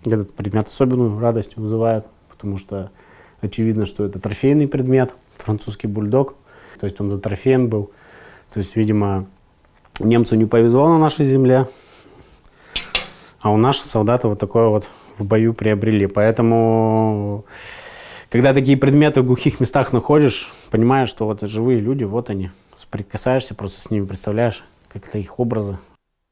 Этот предмет особенную радость вызывает, потому что очевидно, что это трофейный предмет, французский бульдог. То есть он затрофеен был. То есть, видимо, немцу не повезло на нашей земле, а у наших солдаты вот такое вот в бою приобрели. Поэтому, когда такие предметы в глухих местах находишь, понимаешь, что вот живые люди, вот они. Прикасаешься просто с ними, представляешь, как-то их образы.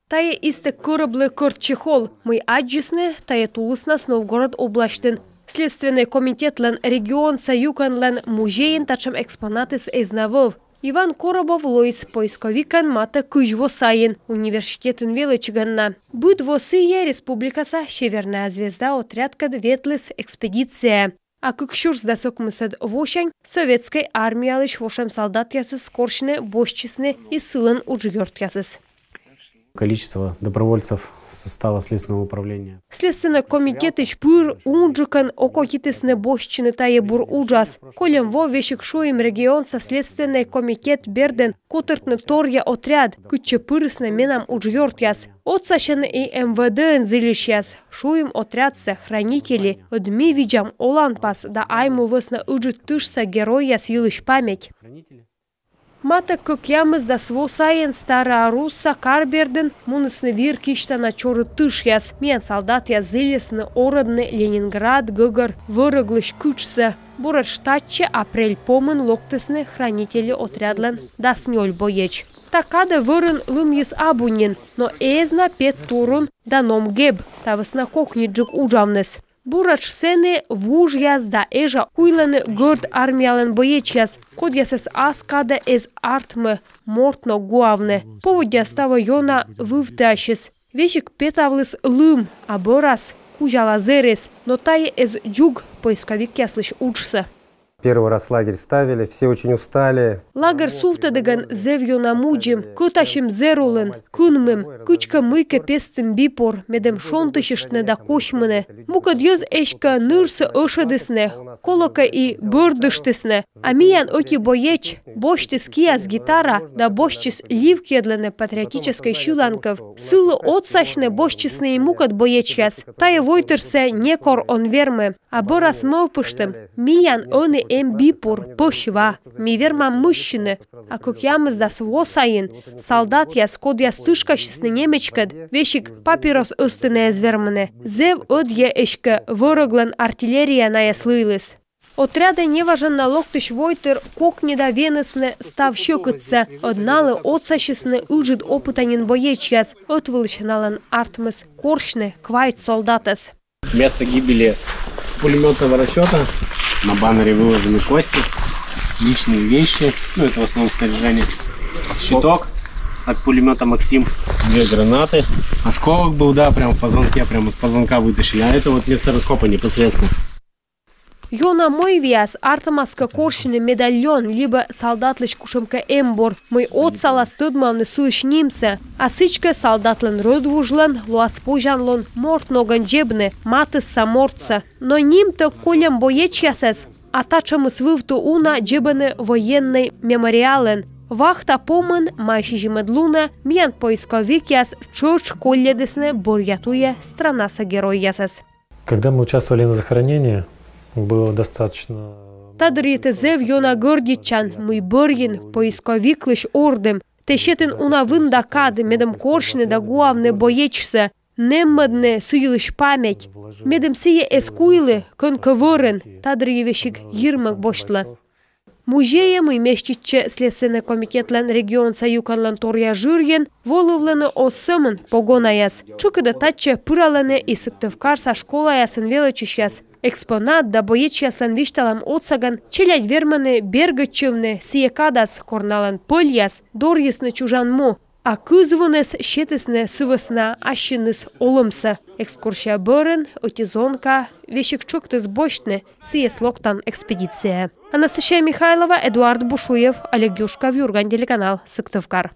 Тая истек кораблы Кырчехол, мы аджисны, тая тулысна с Новгород облаштын. Следственный комитет лен регион Саюкан лен музеин тачем экспонаты с Эзнавов. Иван Коробов лоис поисковикан мата Кыжво Сайын, университетын величиганна. Будет Восия республикаса Северная звезда отрядка ветлес экспедиция. А кыкшурс дасок мысад вошань советской армии алыш вошам солдат ясыз скоршны, бошчисны и сылын уджгёрт ясыз. Количество добровольцев состава Следственного управления. Следственный комитет ишпыр унджикан ококитысны бошчины тае бур уджас. Колем во вешик шоим регион со Следственный комитет берден котыртны торья отряд, кыччы пырысны менам уджгёрт яс. Отсашен и МВД зылиш яс. Шоим отрядцы, хранители, одми видям олан пас, да айму высна уджит тышса герой яс юлыш память. Мата кокямыз да сво сайын стара русса карберден мунысны вир кишта на чоры тыш яс. Мен солдат яс зылесны ородны Ленинград гыгар вырыглыш кычса. Бурат штатче апрель помын локтысны хранители отрядлен да снёль боеч. Такада вырын лым яс абунин, но эзна пет турун да ном геб, тавысна кокниджик уджавнес. Бурач сены вуж яз да эжа уйланы гырд армиялен боеч яз. Код ясес аскада эз артмы мортно гуавны. Повод ястава йона вывтащис. Вешик петавлыс лым, а борас кужала зерес. Но тае эз джуг поисковик яслыш учса. Первый раз лагерь ставили, все очень устали. Лагерь суфтадыган зевью намуджим, кыташим зерулын, кынмым, кычка мыйка пестым бипор, медем шонтышишны да кошмыны. Мука дьёз эшка нырсы ышыдысны, колока и бырдыштысны. А миян оки боеч, боштис кияс гитара, да боштис лив кедлены патриотической шуланков. Сылы отсашны боштисны и мукат боечяс. Тая войтырсе некор он вермы, а борас мовпыштым, миян оны бипур, пошва, ми верма мужчины, а как ямыз да сво сайын, солдат яс код яс тышкашысны немечкад, вешик папирос ыстыны эзвермыны. Зев одье эшка вырыглан артиллерия на яслылыс. Отряды неважен налог тыш войтыр кок недовенысны став щекытся, одналы отсашысны ыжид опытанин боеч яс, отвылышналан артмыс коршны квайт солдатас. Место гибели пулеметного расчета. На баннере выложены кости, личные вещи, ну это в основном снаряжение. Щиток от пулемета Максим, 2 гранаты. Осколок был, да, прямо в позвонке, прямо из позвонка вытащили. А это вот место раскопа непосредственно. Йона мой вяз артамаска коршины медальон, либо солдатлыш кушамка эмбор. Мы отсала стыдмавны сылыш нимса. А сычка солдатлын рыдвужлан, луаспожанлон морт ноган джебны, матыс самортса. Но ним-то колям боеч ясес, а тачамыс вывту уна джебаны военный мемориален. Вахта помын, майши жимедлуна, миян поисковик яс, чурч колледесны борятуя странаса герой ясес. Когда мы участвовали на захоронении, было достаточно... Тадрите зев йона гордичан, мой боргин, поисковик лиш ордем. Тещетин уна вындакад, медем коршны да гуавны боечса, неммадне суилыш память. Медем сие эскуйлы, конковорен, тадрьевещик йырмак боштла. Музеем и мещиче Следственный комитет лен регион Саюкан лен торья жирген, воловлены осымын погона яс. Чукыда татче пыраланы и Сыктывкарса школа ясын величиш яс. Экспонат да боеч ясан вишталам отсаган, челядь верманы бергачевны, сиекадас корналан пыль яс, дорьесны чужан му. А кызывынес щетесне сывысна ащыныс олымсы. Экскурсия бөрін, отизонка, вешик чуктыз бочны, сиес локтан экспедиция. Анастасия Михайлова, Эдуард Бушуев, Олег Юшков, Юрган, телеканал Сыктывкар.